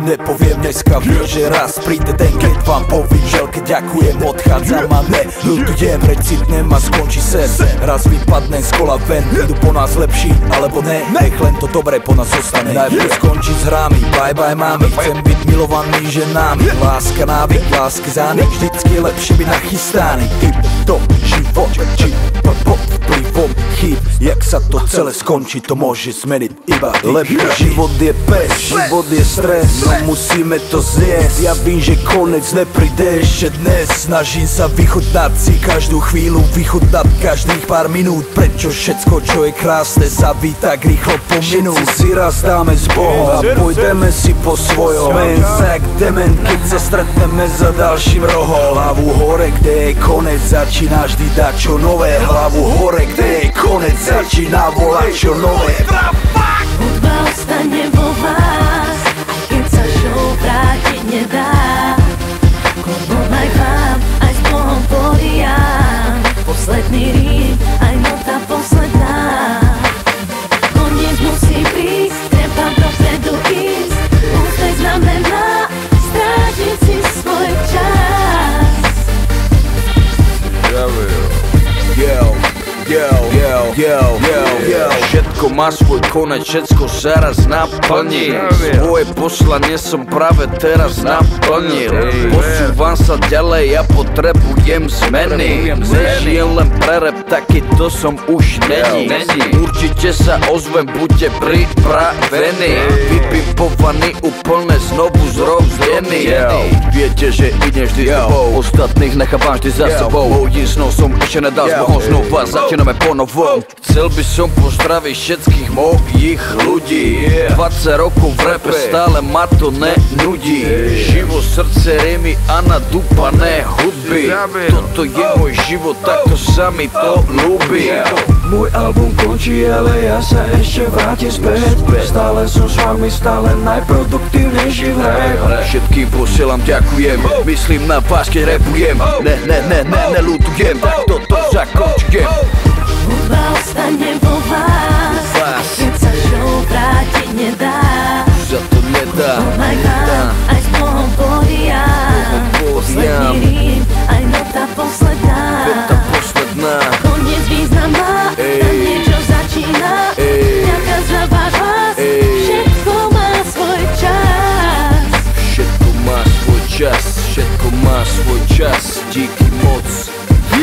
ti nepoviem dneska, vie, že raz príde den, keď vám povím želke ďakujem, odchádzam a neľutujem, recitnem a skončí sen. Raz vypadnem z kola ven, idú po nás lepší, alebo ne, nech len to dobré po nás zostane. Najprv skončí s hrami, bye bye mami, chcem byť milovaný ženami. Láska návyk, lásky zánik, vždycky je lepšie byť nachystaný. Typ to život, či pod vplyvom chyb, jak sa to celé skončí, to môže zmeniť iba lepšie. Život je pes, život je stres, no musíme to zjesť. Ja vím, že konec nepríde ešte dnes, snažím sa vychutnať si každú chvíľu, vychutnať každých pár minút. Prečo všetko, čo je krásne, sa ví tak rýchlo pominú. Všetci si raz dáme s Bohom a pôjdeme si po svojom. Sme jak dement, keď sa stretneme za ďalším rohom. Hlavu hore, kde je konec, začína vždy dať čo nové. Hlavu hore, kde je konec, začína volať čo nové. Hudba ostane vo vás, aj keď sa show vrátiť nedá. Klobok aj vám, aj s Bohom poriam. Posledný rím, aj nota posledná. Koniec musí prísť, treba dopredu ísť. Úspech znamená strátiť si svoj čas. Všetko má svoj konec, všetko sa raz naplní. Svoje poslanie som práve teraz naplnil. Posúvam sa ďalej, ja potrebujem zmeny. Nežijem len pre rap, takýto som už není. Určite sa ozvem, buďte pripravení. Vypipovaný, úplne znovu zrozdený. Viete, že idem vždy s tebou, ostatných nechávam vždy za sebou. Mojím snom som ešte nedal s Bohom, znova začíname ponovom. Chcel by som pozdraviť všetkých mojich ľudí. 20 rokov v rape, stále ma to nenudí. Život, srdce, rimy a nadúpané hudby. Toto je môj život, takto sa mi to ľúbi. Môj album končí, ale ja sa ešte vrátim späť. Stále som s vami, stále najproduktívnejší v hre. Všetkým posielam ďakujem, myslím na vás, keď rapujem. Neľutujem, tak toto zakončujem. Hudba ostane vo vás, keď sa show vrátiť nedá. Za to nedá. Aj vám, aj s Bohom poriam. Posledný rím, aj nota posledná. Koniec význam má, tam niečo začína. Ďaká za váš hlas, všetko má svoj čas. Všetko má svoj čas, všetko má svoj čas. Díky moc.